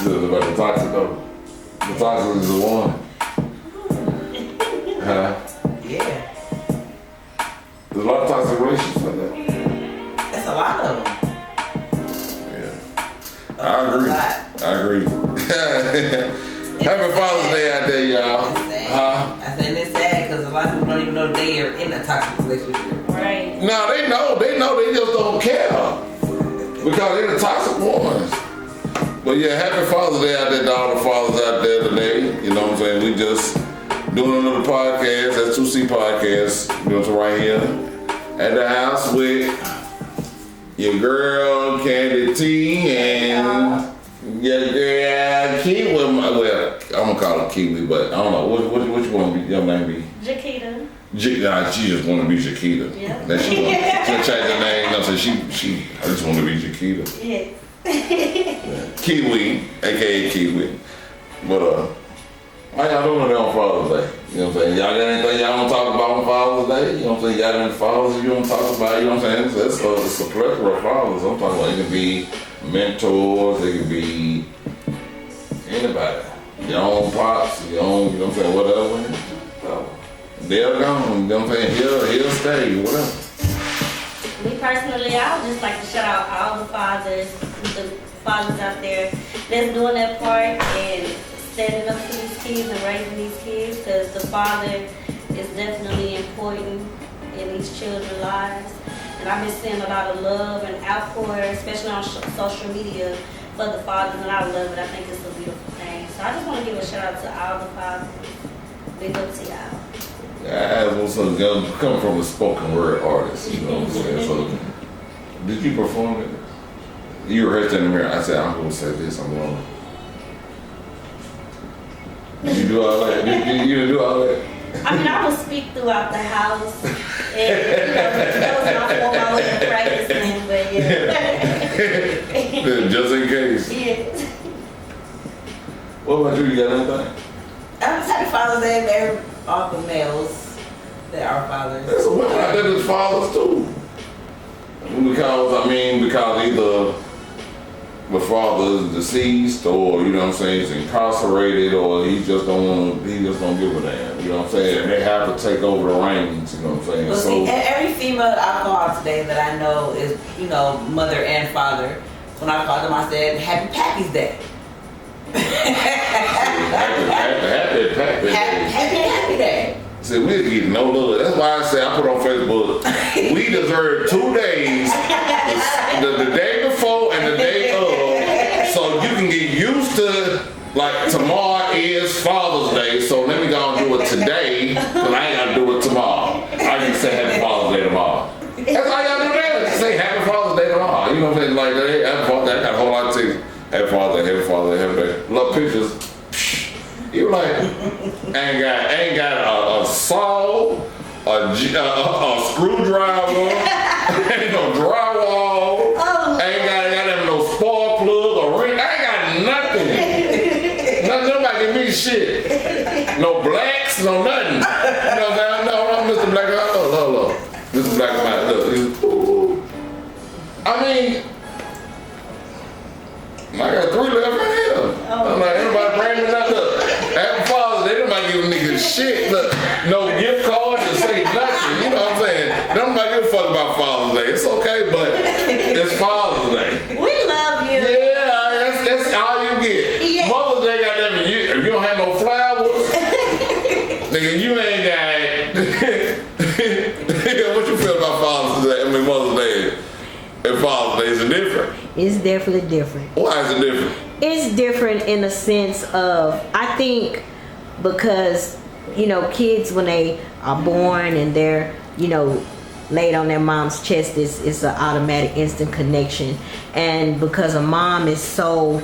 About the toxic though. The toxic is the one. Huh? Yeah. There's a lot of toxic relationships like that. That's a lot of them. Yeah. I agree. Happy Father's Day out there, y'all. Huh? I said it's sad because a lot of people don't even know they are in a toxic relationship. Right. No, they know, they just don't care. Because they're the toxic ones. But yeah, happy Father's Day out there to all the fathers out there today. You know what I'm saying? We just doing another podcast, S2C podcast, you know, right here at the house with your girl Candie T and your girl Kiwi. Well, I'm gonna call her Kiwi, but I don't know what you want to be. Your name be? Jaquita. She just want to be Jaquita. Yeah. Then she change her name. No, so she I just want to be Jaquita. Yes. Yeah. Kiwi, aka Kiwi. But how y'all doing on Father's Day? You know what I'm saying? Y'all got anything y'all want to talk about on Father's Day? You know what I'm saying? Y'all got any fathers you want to talk about? You know what I'm saying? It's a plethora of fathers. I'm talking about it can be mentors, it can be anybody. Your own pops, your own, you know what I'm saying, whatever. So, they're gone, you know what I'm saying? He'll stay, whatever. Me personally, I would just like to shout out all the fathers out there that's doing their part and standing up to these kids and raising these kids, because the father is definitely important in these children's lives. And I've been seeing a lot of love and outpour, especially on social media, for the fathers, and I love it. I think it's a beautiful thing. So I just want to give a shout out to all the fathers. Big up to y'all. Yeah, I was also come from a spoken word artist, you know what I'm saying? So, did you perform it? You rehearsed in the mirror. I said, I'm going to say this, I'm going to. Did you do all that? Did you do all that? I mean, I would speak throughout the house, and that was my form, my way of practicing, but yeah. Just in case. Yeah. What about you? You got anything? I'm happy Father's Day to every all the males that are fathers. There's some women out there that's fathers too. Because either the father is deceased, or you know what I'm saying, he's incarcerated, or he just don't give a damn. You know what I'm saying? And they have to take over the reins. You know what I'm saying? Well, so see, every female I call out today that I know is, you know, mother and father. When I called them, I said, "Happy Pappy's Day." Happy Day. See, we get no love. That's why I say I put on Facebook, we deserve 2 days, the day before and the day of, so you can get used to, like, tomorrow is Father's Day, so let me go and do it today, because I ain't got to do it tomorrow. I can say Happy Father's Day tomorrow. That's all y'all do that. Say Happy Father's Day tomorrow. You know what I'm saying? Like, Happy Father's Day, I got a whole lot of things. Happy Father's Day, Happy Father's Day, Happy Day. Love pictures. You like, ain't got a saw, a screwdriver, ain't no drywall, ain't got no spark plug or ring, I ain't got nothing. Nobody give me shit. No blacks, no nothing. You know what I'm saying? No, Mr. Black, look. Mr. Black man, look. I mean, I got 3 left right here. I'm like, anybody bring me nothing? Look, Happy Father's Day, nobody give a nigga shit. Look, no gift card to say nothing. You know what I'm saying? Nobody give a fuck about Father's Day. It's okay, but it's Father's Day. We love you. Yeah, that's all you get. Yeah. Mother's Day, goddamn it, if you don't have no flowers, nigga, you ain't got. What you feel about Father's Day? I mean, Mother's Day and Father's Day, is it different? It's definitely different. Why is it different? It's different in the sense of, I think, because, you know, kids when they are born and they're, you know, laid on their mom's chest, it's an automatic instant connection. And because a mom is so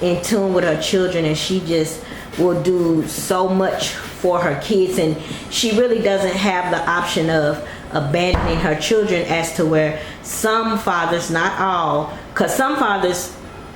in tune with her children and she just will do so much for her kids, and she really doesn't have the option of abandoning her children, as to where some fathers, not all, because some fathers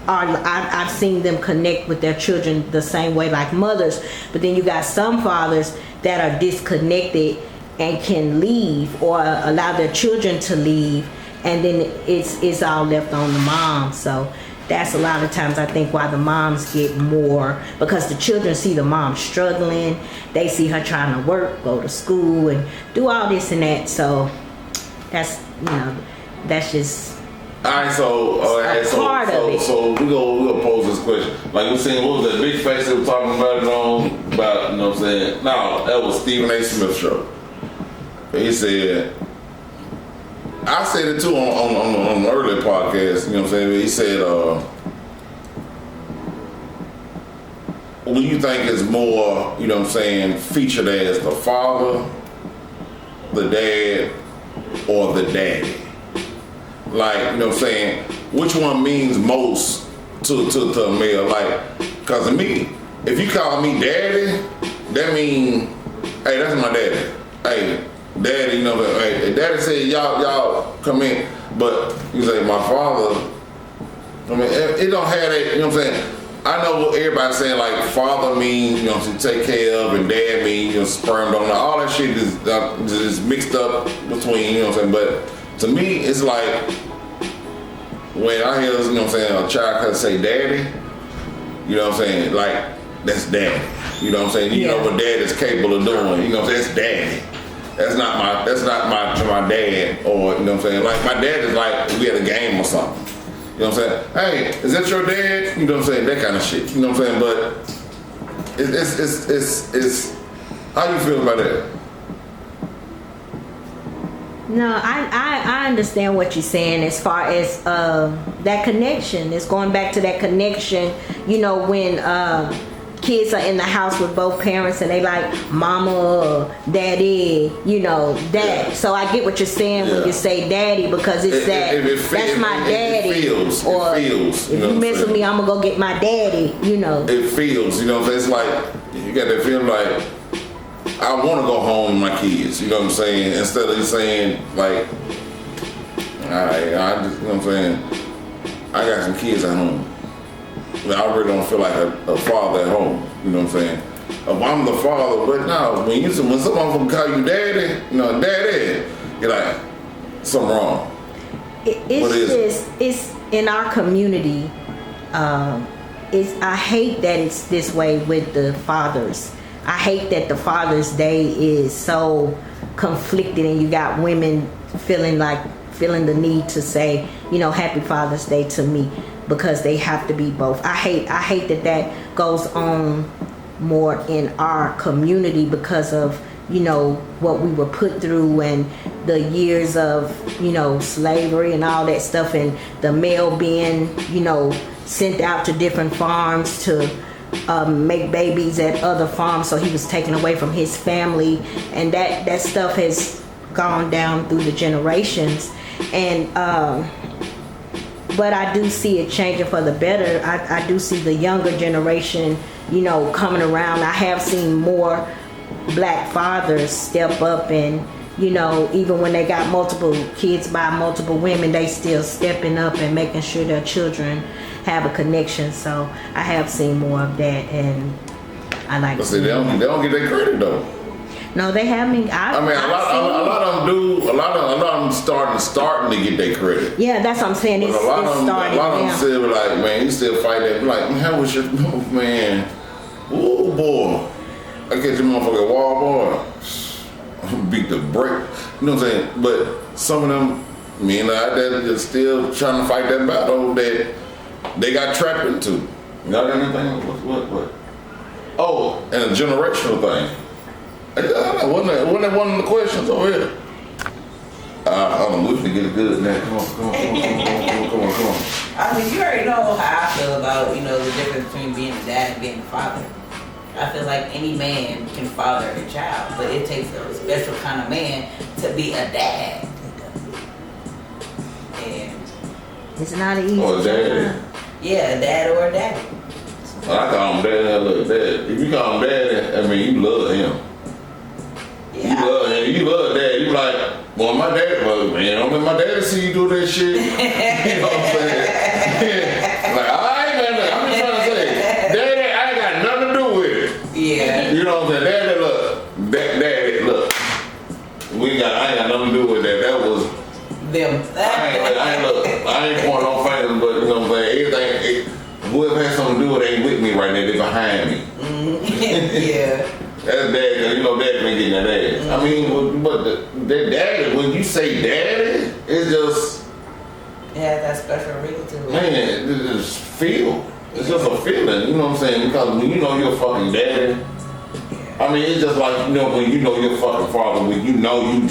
are, I've seen them connect with their children the same way like mothers, but then you got some fathers that are disconnected and can leave or allow their children to leave, and then it's all left on the mom. So that's a lot of times I think why the moms get more, because the children see the mom struggling. They see her trying to work, go to school, and do all this and that. So that's, that's just Alright, so part of it. So we gonna pose this question. Like we seen, what was that big face that was talking about it on about, you know what I'm saying? No, that was Stephen A. Smith show. He said, I said it too on the earlier podcast, you know what I'm saying? He said, what do you think is more, you know what I'm saying, featured as the father, the dad, or the daddy? Like, you know what I'm saying, which one means most to a male? Like, cause to me, if you call me daddy, that mean, hey, that's my daddy. Hey, daddy, you know, hey, daddy said y'all come in, but you say my father. I mean, it don't have that. You know what I'm saying? I know what everybody's saying. Like father means, you know, to take care of, and dad means, you know, sperm donor. All that shit is mixed up between. You know what I'm saying? But to me, it's like when I hear, you know what I'm saying, a child say daddy. You know what I'm saying? Like that's daddy. You know what I'm saying? You know what dad is capable of doing. You know what I'm saying? That's daddy. That's not my dad, or you know what I'm saying? Like my dad is like we had a game or something. You know what I'm saying? Hey, is that your dad? You know what I'm saying? That kind of shit. You know what I'm saying? But it's how you feel about that? No, I understand what you're saying as far as that connection. It's going back to that connection, you know, when kids are in the house with both parents and they like mama or daddy, you know, dad. Yeah. So I get what you're saying when you say daddy, because it's that's my daddy. It feels. If you mess with me, I'm gonna go get my daddy, you know. It feels, you know, it's like you got that feeling like I want to go home with my kids, you know what I'm saying? Instead of saying like, I just, you know what I'm saying, I got some kids at home. I really don't feel like a father at home, you know what I'm saying? I'm the father, but no, when someone call you daddy, you know, daddy, you're like, something wrong. It's in our community. I hate that it's this way with the fathers. I hate that the Father's Day is so conflicted, and you got women feeling the need to say, you know, Happy Father's Day to me, because they have to be both. I hate that goes on more in our community because of, you know, what we were put through and the years of, you know, slavery and all that stuff, and the male being, you know, sent out to different farms to make babies at other farms, so he was taken away from his family, and that stuff has gone down through the generations. And but I do see it changing for the better. I do see the younger generation, you know, coming around. I have seen more black fathers step up, and, you know, even when they got multiple kids by multiple women, they still stepping up and making sure their children have a connection. So I have seen more of that, and I like to see they don't get their credit though. No, they haven't. A lot of them do. A lot of them starting to get their credit. Yeah, that's what I'm saying. It's starting. A lot of them still like, man, you still fight that. Like, man, how was your man? Ooh, boy, I catch your motherfucking wall, boy. Beat the brake. You know what I'm saying? But some of them, me and I, they're still trying to fight that battle that they got trapped into. Y'all got anything? What? Oh, and a generational thing. Wasn't that one of the questions over here? We can get it good now. Come on. I mean, you already know how I feel about, you know, the difference between being a dad and being a father. I feel like any man can father a child, but it takes a special kind of man to be a dad. And it's not an easy job. Yeah, a dad or a daddy. I call him dad. Look, dad. If you call him daddy, I mean, you love him. Yeah. You love him. You love dad. You like, well, my dad, well, man, I mean, my daddy see you do that shit. You know what I'm saying? Like, all right, man, look, I'm just trying to say, daddy, I ain't got nothing to do with it. Yeah. You know what I'm saying? Daddy, look. Daddy, look. I ain't got nothing to do with that. That was them. I ain't pointing no fingers, but you know what I'm saying? whoever has something to do with it ain't with me right now, they behind me. Yeah. That's dad, cause you know dad been getting that ass. I mean, but the daddy, when you say daddy, it's just It has that special ring to it. man, it just feel. It's just a feeling, you know what I'm saying? Because when you know you're fucking daddy, I mean, it's just like, you know, when you know your fucking father, when you know you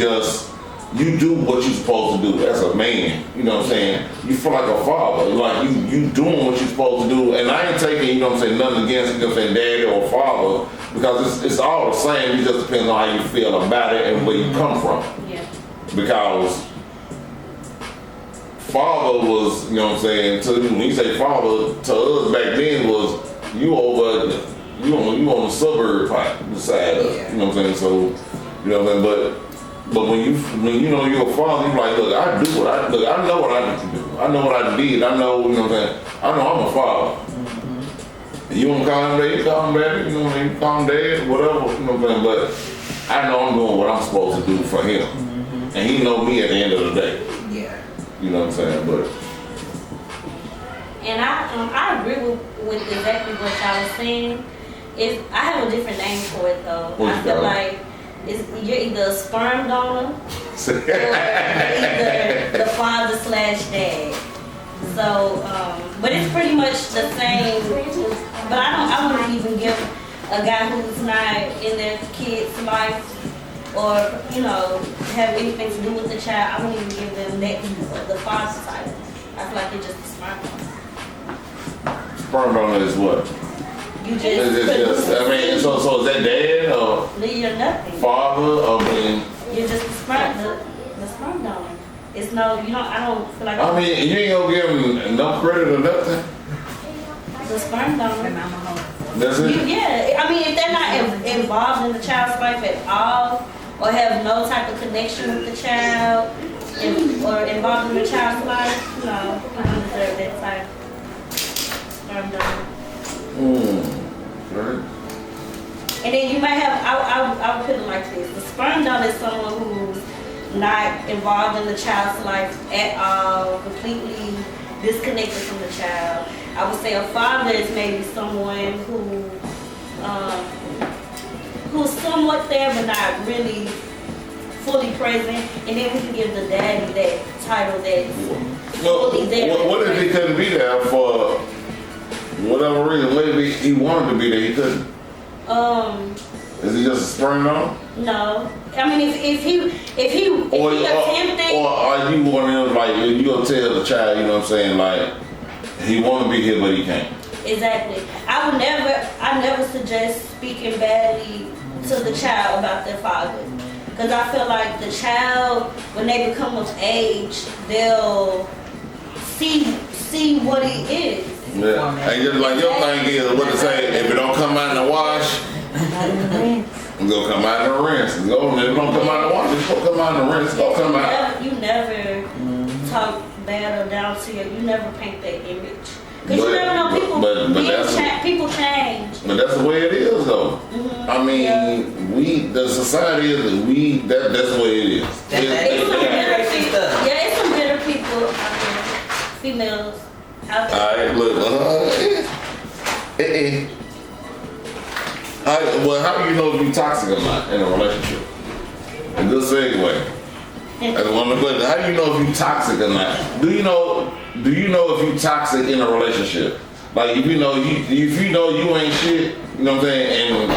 do what you're supposed to do as a man, you know what I'm saying? You feel like a father, like you doing what you're supposed to do. And I ain't taking, you know what I'm saying, nothing against, you know what I'm saying, daddy or father, because it's all the same. It just depends on how you feel about it and where you come from. Yeah. Because father was, you know what I'm saying, when you say father, to us back then was you on the suburb side of it, you know what I'm saying? So, you know what I'm saying? But when you know you're a father, you're like, look, I know what I need to do. I know what I did. I know, you know what I'm saying? I know I'm a father. Mm-hmm. You want to call him dad, you call him daddy, you know what I mean? Call him dad, whatever, you know what I'm saying? But I know I'm doing what I'm supposed to do for him. Mm-hmm. And he know me at the end of the day. Yeah. You know what I'm saying? But And I agree with exactly what y'all was saying. I have a different name for it though. What's I feel that? like you're either a sperm donor or either the father / dad. So, but it's pretty much the same. But I wouldn't even give a guy who's not in their kid's life or, you know, have anything to do with the child. I wouldn't even give them that, the father side. I feel like it's just a sperm donor. sperm donor is what? You just, I mean, so is that dad or you're nothing. father? I mean, You're just the sperm donor. It's no, I don't feel like I mean, you ain't gonna give him no credit or nothing. the sperm donor. That's it. Yeah, I mean, if they're not involved in the child's life at all, or have no type of connection with the child, or involved in the child's life, you don't deserve that type of sperm donor. Right. And then you might have, I would put it like this. The sperm donor is someone who's not involved in the child's life at all, completely disconnected from the child. I would say a father is maybe someone who's somewhat there but not really fully present. And then we can give the daddy that title that's fully there. What if he couldn't be there for whatever reason? Maybe he wanted to be there, he couldn't. Is he just a sperm donor? No. I mean, if he attempted, or are you one of them, like, you gonna tell the child, you know what I'm saying, like, he want to be here but he can't? Exactly. I never suggest speaking badly to the child about their father, because I feel like the child, when they become of age, they'll see what he is. Yeah. And just like your thing is, what to say, if it don't come out in the wash, it's gonna come out in the rinse. If it don't come out in the wash, it's gonna come out in the rinse. It's gonna come out. You never talk bad or down to you never paint that image. Because you never know, people change. But that's the way it is, though. Mm-hmm. I mean, the society is, that's the way it is. It's some bitter people out there, females out there. Alright, look, well, how do you know if you're toxic or not in a relationship? A good segue. That's one of the questions. How do you know if you're toxic or not? Do you know if you're toxic in a relationship? Like, if you know you ain't shit, you know what I'm saying,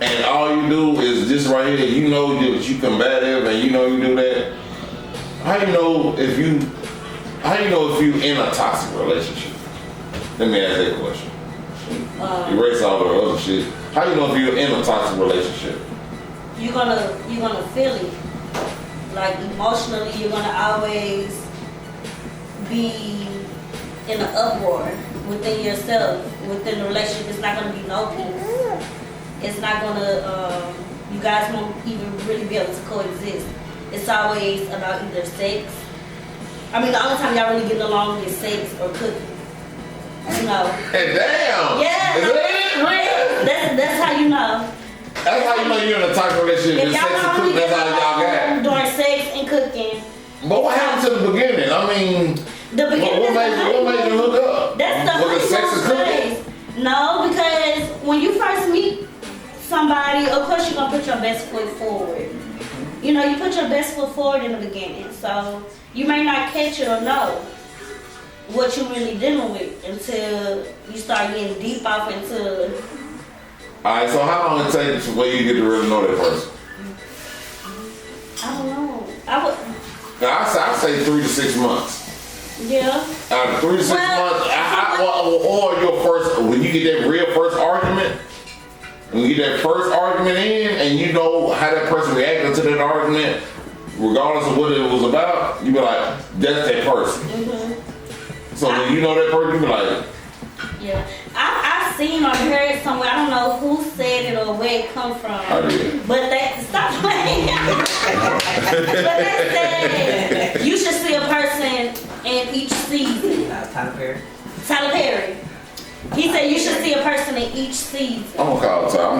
and all you do is this right here, you know that you combative and you know you do that. How do you know if you in a toxic relationship? Let me ask that question. Erase all the other shit. How do you know if you're in a toxic relationship? You're gonna feel it. Like, emotionally, you're gonna always be in an uproar within yourself, within the relationship. It's not gonna be no peace. It's not gonna, you guys won't even really be able to coexist. It's always about either sex. I mean, the only time y'all really getting along is sex or cooking. You know. Hey, damn! Yeah. Is that real? That's how you know. That's how you know you're in a toxic relationship. If Sex and cooking, that's how y'all got. During sex and cooking. But what happened to the beginning? I mean, The beginning. what made you hook up? That's the Was it sex is cooking? No, because when you first meet somebody, of course you're gonna put your best foot forward. You know, you put your best foot forward in the beginning, so you may not catch it or know what you're really dealing with until you start getting deep off into. Alright, so how long it takes before you get to really know that person? I don't know. I would. Now, I say 3 to 6 months. Yeah. 3 to 6 months, or your first, when you get that real first argument, when you get that first argument in, and you know how that person reacted to that argument, regardless of what it was about, you be like, that's that person. Mm-hmm. So when you know that person, you be like, yeah. I've seen or heard somewhere, I don't know who said it or where it come from. I did. But they, stop playing. But they said, you should see a person in each season. Tyler Perry. Tyler Perry. He said you should see a person in each season. I'm gonna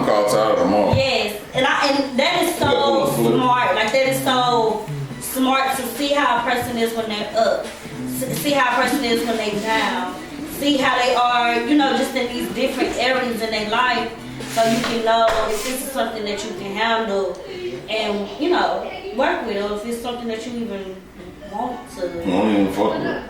call Tyler tomorrow. Yes, and that is so smart. Like that is so smart to see how a person is when they're up, see how a person is when they're down, see how they are, you know, just in these different areas in their life, so you can know if this is something that you can handle and, you know, work with, or if it's something that you even want to. I don't even fuck with it.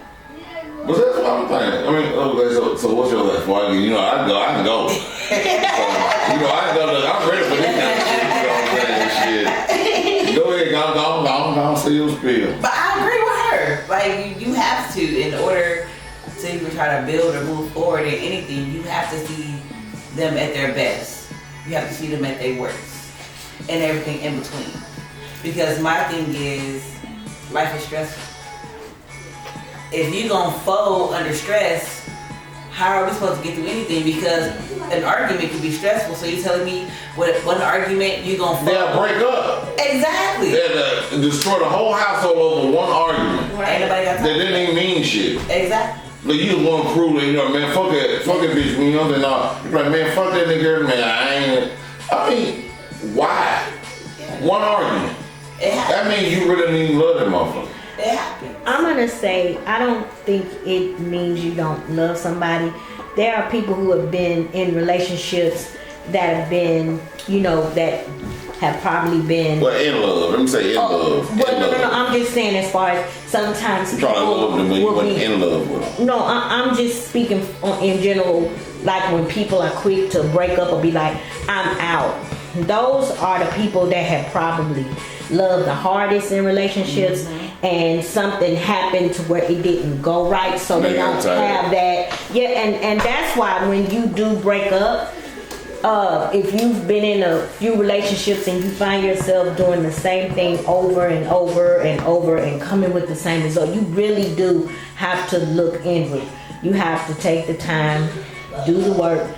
But that's what I'm saying. I mean, okay, so what's your last one? You know, I can go. So, you know, I'm ready for this kind of shit. You know what I'm saying? Shit. Go ahead, go see your spiel. But I agree with her. Like, you have to, in order to even try to build or move forward in anything, you have to see them at their best. You have to see them at their worst. And everything in between. Because my thing is, life is stressful. If you're gonna fold under stress, how are we supposed to get through anything? Because an argument can be stressful. So you're telling me what an argument you gonna fold? They'll break up. Exactly. They'll destroy the whole household over one argument. Right. Ain't nobody got time. That didn't even mean shit. Exactly. Like you just want to prove that, you know, man, fuck that bitch, you know, and you're like, man, fuck that nigga, man, I mean, why? Yeah. One argument. That means you really don't even love that motherfucker. It happens. I'm gonna say I don't think it means you don't love somebody. There are people who have been in relationships that have been, you know, that have probably been. Well, in love. Let me say in love. Well, no. I'm just saying as far as sometimes You try to love them, but you will wasn't be- in love with them. No, I'm just speaking in general. Like when people are quick to break up or be like, I'm out. Those are the people that have probably loved the hardest in relationships, and something happened to where it didn't go right, so they don't have that. Yeah, and that's why when you do break up, if you've been in a few relationships and you find yourself doing the same thing over and over and over and coming with the same result, you really do have to look inward. You have to take the time, do the work,